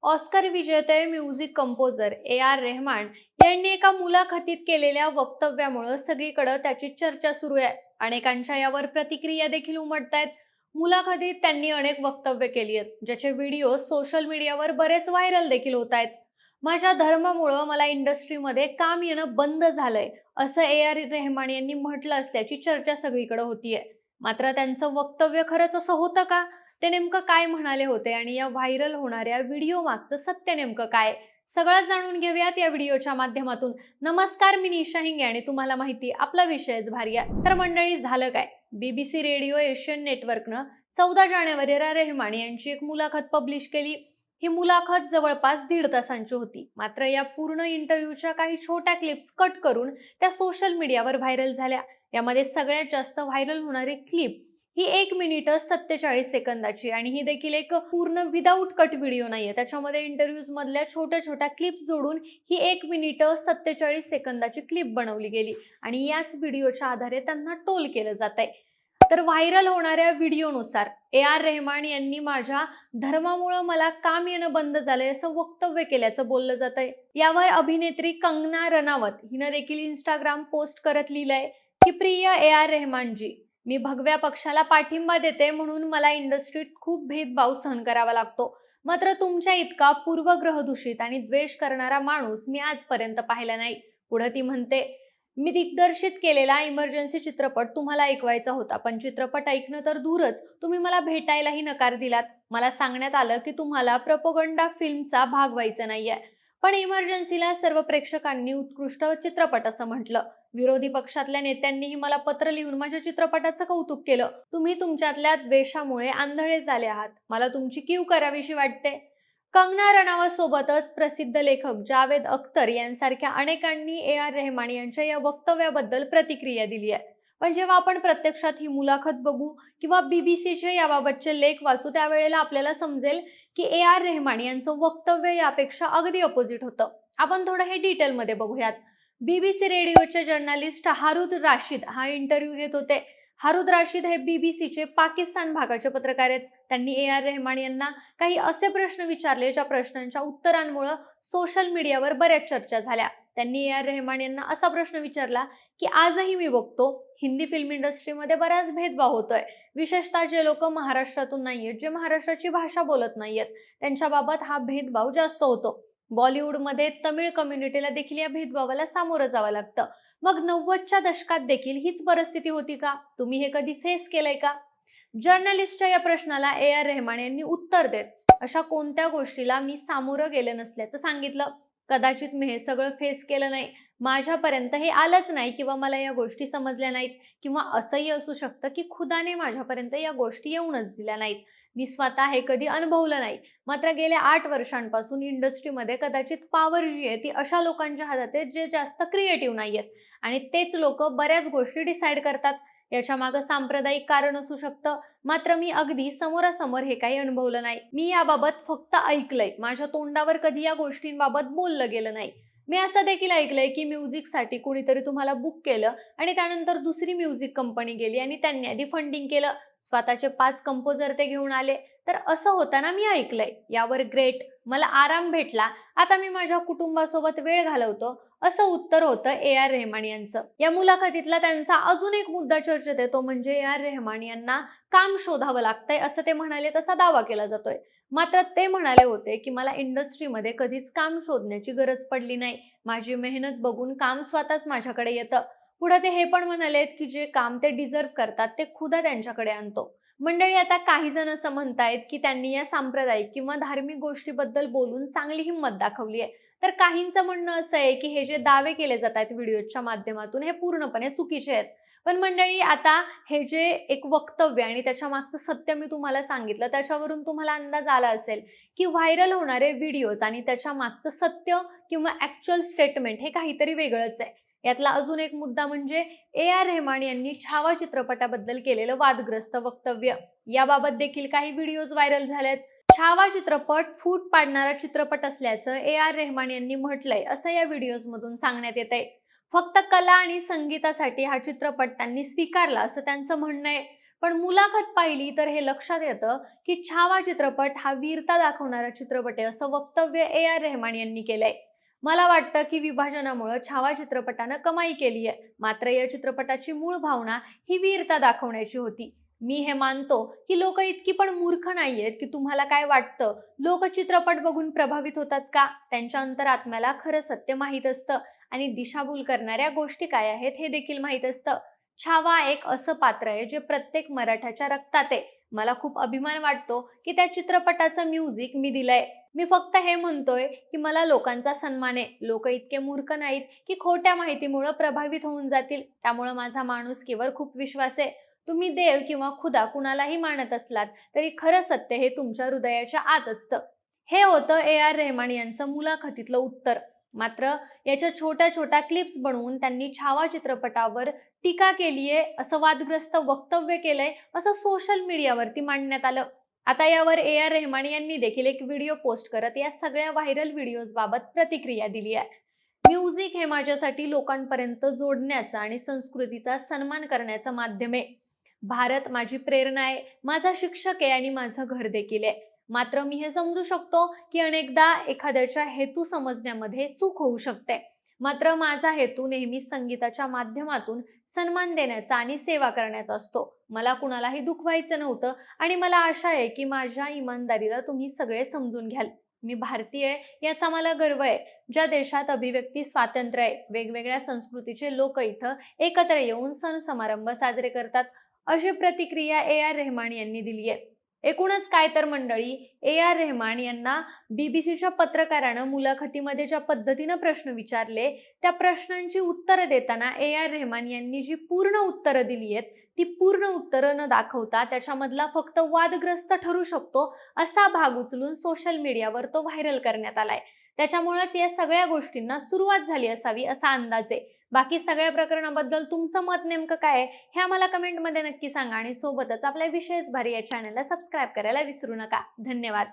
Oscar विजेते music composer AR. Rahman यांनी एका मुलाखतीत केलेल्या वक्तव्यामुळे सगळीकडे त्याची चर्चा सुरू आहे. अनेकांच्या यावर प्रतिक्रिया देखील उमटतायत. मुलाखतीत त्यांनी अनेक वक्तव्य केली आहेत, ज्याचे व्हिडिओ सोशल मीडियावर बरेच व्हायरल देखील होत आहेत. माझ्या धर्मामुळे मला इंडस्ट्रीमध्ये काम येणं बंद झालंय, असं ए.आर. रेहमान यांनी म्हटलं असल्याची चर्चा सगळीकडे होतीये. मात्र त्यांचं वक्तव्य खरंच असं होतं का? ते नेमकं काय म्हणाले होते आणि या व्हायरल होणाऱ्या व्हिडिओ मागचं सत्य नेमकं काय? सगळं जाणून घेऊयात या व्हिडिओच्या माध्यमातून. नमस्कार, मी निशा हिंगे आणि तुम्हाला माहिती आपला विषयच भारी आहे. तर मंडळी, झालं काय? BBC रेडिओ एशियन नेटवर्कनं 14 जानेवारीला रेहमान यांची एक मुलाखत पब्लिश केली. ही मुलाखत जवळपास 1.5 तासांची होती. मात्र या पूर्ण इंटरव्ह्यूच्या काही छोट्या क्लिप्स कट करून त्या सोशल मीडियावर व्हायरल झाल्या. यामध्ये सगळ्यात जास्त व्हायरल होणारी क्लिप ही 1 मिनिट 47 सेकंदाची आणि ही देखील एक पूर्ण विदाऊट कट व्हिडिओ नाहीये. त्याच्यामध्ये इंटरव्ह्यूज मधल्या छोट्या छोट्या क्लिप्स जोडून ही 1 मिनिट 47 सेकंदाची क्लिप बनवली गेली आणि याच व्हिडिओच्या आधारे त्यांना ट्रोल केलं जात आहे. तर व्हायरल होणाऱ्या व्हिडिओनुसार ए.आर. रेहमान यांनी माझ्या धर्मामुळे मला काम येणं बंद झालंय असं वक्तव्य केल्याचं बोललं जात आहे. यावर अभिनेत्री कंगना रनावत हिनं देखील इंस्टाग्राम पोस्ट करत लिहिलंय की, प्रिय ए.आर. रेहमानजी, मी भगव्या पक्षाला पाठिंबा देते म्हणून मला इंडस्ट्रीत खूप भेदभाव सहन करावा लागतो. मात्र तुमच्या इतका पूर्वग्रहदूषित आणि द्वेष करणारा माणूस मी आजपर्यंत पाहिला नाही. पुढे ती म्हणते, मी दिग्दर्शित केलेला इमर्जन्सी चित्रपट तुम्हाला ऐकवायचा होता, पण चित्रपट ऐकणं तर दूरच, तुम्ही मला भेटायलाही नकार दिलात. मला सांगण्यात आलं की तुम्हाला प्रोपगंडा फिल्मचा भाग व्हायचं नाहीये, पण इमर्जन्सीला सर्व प्रेक्षकांनी उत्कृष्ट चित्रपट असं म्हटलं. विरोधी पक्षातल्या नेत्यांनीही मला पत्र लिहून माझ्या चित्रपटाचं कौतुक केलं. तुम्ही तुमच्यातल्या द्वेषामुळे आंधळे झाले आहात. मला तुमची कीव करावीशी वाटते. कंगना रनावत सोबतच प्रसिद्ध लेखक जावेद अख्तर यांसारख्या अनेकांनी ए.आर. रेहमान यांच्या या वक्तव्याबद्दल प्रतिक्रिया दिली आहे. पण जेव्हा आपण प्रत्यक्षात ही मुलाखत बघू किंवा बीबीसीचे याबाबतचे लेख वाचू, त्यावेळेला आपल्याला समजेल की ए.आर. रेहमान यांचं वक्तव्य यापेक्षा अगदी अपोजिट होतं. आपण थोडं हे डिटेलमध्ये बघूयात. BBC रेडिओचे जर्नलिस्ट हारुद राशीद हा इंटरव्ह्यू घेत होते. हारुद राशीद हे बीबीसीचे पाकिस्तान भागाचे पत्रकार आहेत. त्यांनी ए.आर. रेहमान यांना काही असे प्रश्न विचारले ज्या प्रश्नांच्या उत्तरांमुळे सोशल मीडियावर बऱ्याच चर्चा झाल्या. त्यांनी ए.आर. रेहमान यांना असा प्रश्न विचारला की, आजही मी बघतो हिंदी फिल्म इंडस्ट्रीमध्ये बराच भेदभाव होतोय, विशेषतः जे लोक महाराष्ट्रातून नाहीयेत, जे महाराष्ट्राची भाषा बोलत नाहीयेत, त्यांच्याबाबत हा भेदभाव जास्त होतो. बॉलिवूडमध्ये तमिळ कम्युनिटीला देखील या भेदभावाला सामोरं जावं लागतं. मग 90च्या दशकात देखील हीच परिस्थिती होती का? तुम्ही हे कधी फेस केलंय का? जर्नलिस्टच्या या प्रश्नाला ए.आर. रेहमान यांनी उत्तर देत, अशा कोणत्या गोष्टीला मी सामोरं गेलं नसल्याचं सांगितलं. कदाचित मी हे सगळं फेस केलं नाही, माझ्यापर्यंत हे आलंच नाही किंवा मला या गोष्टी समजल्या नाहीत, किंवा असंही असू शकतं की खुदाने माझ्यापर्यंत या गोष्टी येऊनच दिल्या नाहीत. मी स्वतः हे कधी अनुभवलं नाही. मात्र गेल्या 8 वर्षांपासून इंडस्ट्रीमध्ये कदाचित पॉवर जी आहे ती अशा लोकांच्या हातात आहे जे जास्त क्रिएटिव्ह नाहीयेत आणि तेच लोक बऱ्याच गोष्टी डिसाईड करतात. याच्या मागे सांप्रदायिक कारण असू शकतं. मात्र मी अगदी समोरासमोर हे काही अनुभवलं नाही. मी याबाबत फक्त ऐकलंय. माझ्या तोंडावर कधी या गोष्टींबाबत बोललं गेलं नाही. मी असं देखील ऐकलंय की म्युझिकसाठी कुणीतरी तुम्हाला बुक केलं आणि त्यानंतर दुसरी म्युझिक कंपनी गेली आणि त्यांनी आधी फंडिंग केलं. स्वतःचे 5 कंपोजर ते घेऊन आले. तर असं होताना मी ऐकलंय. यावर ग्रेट, मला आराम भेटला, आता मी माझ्या कुटुंबासोबत वेळ घालवतो, असं उत्तर होतं ए.आर. रेहमान यांचं. या मुलाखतीतला त्यांचा अजून एक मुद्दा चर्चेत येतो, म्हणजे ए.आर. रेहमान यांना काम शोधावं लागतंय असं ते म्हणाले, तसा दावा केला जातोय. मात्र ते म्हणाले होते की, मला इंडस्ट्रीमध्ये कधीच काम शोधण्याची गरज पडली नाही. माझी मेहनत बघून काम स्वतःच माझ्याकडे येतं. पुढे ते हे पण म्हणालेत की, जे काम ते डिझर्व करतात ते खुदा त्यांच्याकडे आणतो. मंडळी, आता काही जण असं म्हणतायत की त्यांनी या सांप्रदायिक किंवा धार्मिक गोष्टीबद्दल बोलून चांगली हिंमत दाखवली आहे. तर काहींचं म्हणणं असं आहे की हे जे दावे केले जात आहेत व्हिडिओच्या माध्यमातून, हे पूर्णपणे चुकीचे आहेत. पण मंडळी, आता हे जे एक वक्तव्य आणि त्याच्या मागचं सत्य मी तुम्हाला सांगितलं, त्याच्यावरून तुम्हाला अंदाज आला असेल की व्हायरल होणारे व्हिडिओज आणि त्याच्या मागचं सत्य किंवा ऍक्च्युअल स्टेटमेंट हे काहीतरी वेगळंच आहे. यातला अजून एक मुद्दा म्हणजे ए.आर. रेहमान यांनी छावा चित्रपटाबद्दल केलेलं वादग्रस्त वक्तव्य. याबाबत देखील काही व्हिडिओज व्हायरल झालेत. छावा चित्रपट फूट पाडणारा चित्रपट असल्याचं ए.आर. रेहमान यांनी म्हटलंय, असं या व्हिडिओज मधून सांगण्यात येतंय. फक्त कला आणि संगीतासाठी हा चित्रपट त्यांनी स्वीकारला असं त्यांचं म्हणणं आहे. पण मुलाखत पाहिली तर हे लक्षात येतं की छावा चित्रपट हा वीरता दाखवणारा चित्रपट आहे असं वक्तव्य ए.आर. रेहमान यांनी केलंय. मला वाटतं की विभाजनामुळे छावा चित्रपटानं कमाई केली आहे. मात्र या चित्रपटाची मूळ भावना ही वीरता दाखवण्याची होती. मी हे मानतो की लोक इतकी पण मूर्ख नाहीयेत की तुम्हाला काय वाटतं लोक चित्रपट बघून प्रभावित होतात का? त्यांच्या अंतरात्म्याला खरं सत्य माहीत असतं आणि दिशाभूल करणाऱ्या गोष्टी काय आहेत हे देखील माहीत असतं. छावा एक असं पात्र आहे जे प्रत्येक मराठाच्या रक्तात आहे. मला खूप अभिमान वाटतो की त्या चित्रपटाचं म्युझिक मी दिलंय. मी फक्त हे म्हणतोय की मला लोकांचा सन्मान आहे. लोक इतके मूर्ख नाहीत की खोट्या माहितीमुळे प्रभावित होऊन जातील. त्यामुळे माझा माणुसकीवर खूप विश्वास आहे. तुम्ही देव किंवा खुदा कुणालाही मानत असलात तरी खरं सत्य हे तुमच्या हृदयाच्या आत असतं. हे होतं ए.आर. रेहमान यांचं मुलाखतीतलं उत्तर. मात्र याच्या छोट्या छोट्या क्लिप्स बनवून त्यांनी छावा चित्रपटावर टीका केलीये, असं वादग्रस्त वक्तव्य केलंय, असं सोशल मीडियावरती मांडण्यात आलं. आता यावर ए.आर. रेहमान यांनी देखील एक व्हिडिओ पोस्ट करत या सगळ्या व्हायरल व्हिडिओज बाबत प्रतिक्रिया दिली आहे. म्युझिक हे माझ्यासाठी लोकांपर्यंत जोडण्याचा आणि संस्कृतीचा सन्मान करण्याचं माध्यम आहे. भारत माझी प्रेरणा आहे, माझा शिक्षक आहे आणि माझं घर देखील आहे. मात्र मी हे समजू शकतो की अनेकदा एखाद्याच्या हेतू समजण्यामध्ये चूक होऊ शकते. मात्र माझा हेतू नेहमी संगीताच्या माध्यमातून सन्मान देण्याचा आणि सेवा करण्याचा असतो. मला कुणालाही दुखवायचं नव्हतं आणि मला आशा आहे की माझ्या इमानदारीला तुम्ही सगळे समजून घ्याल. मी भारतीय आहे याचा मला गर्व आहे. ज्या देशात अभिव्यक्ती स्वातंत्र्य आहे, वेगवेगळ्या संस्कृतीचे लोक इथं एकत्र येऊन सण समारंभ साजरे करतात. अशी प्रतिक्रिया ए.आर. रेहमान यांनी दिली आहे. एकूणच काय तर मंडळी, ए.आर. रेहमान यांना बीबीसीच्या पत्रकारानं मुलाखतीमध्ये ज्या पद्धतीनं प्रश्न विचारले, त्या प्रश्नांची उत्तरं देताना ए.आर. रेहमान यांनी जी पूर्ण उत्तरं दिली आहेत, ती पूर्ण उत्तरं न दाखवता त्याच्यामधला फक्त वादग्रस्त ठरू शकतो असा भाग उचलून सोशल मीडियावर तो व्हायरल करण्यात आलाय. त्याच्यामुळेच या सगळ्या गोष्टींना सुरुवात झाली असावी असा अंदाज आहे. बाकी सगळ्या प्रकरणाबद्दल तुमचं मत नेमकं काय आहे हे आम्हाला कमेंटमध्ये नक्की सांगा आणि सोबतच आपल्या विशेष भारी या चॅनलला सबस्क्राईब करायला विसरू नका. धन्यवाद.